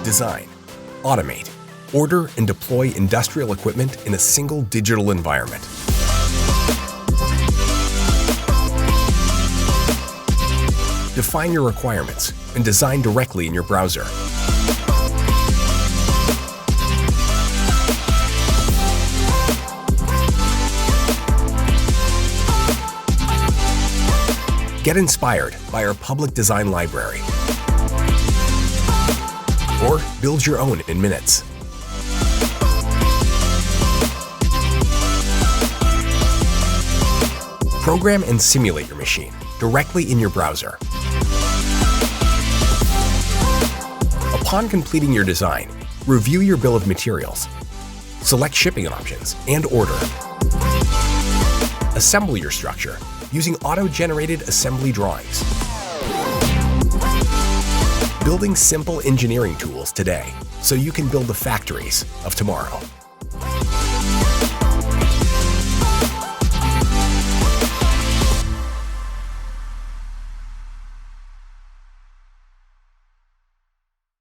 design, automate, order, and deploy industrial equipment in a single digital environment. Define your requirements and design directly in your browser. Get inspired by our public design library. Or build your own in minutes. Program and simulate your machine directly in your browser. Upon completing your design, review your bill of materials, select shipping options, and order. Assemble your structure using auto-generated assembly drawings. Building simple engineering tools today so you can build the factories of tomorrow.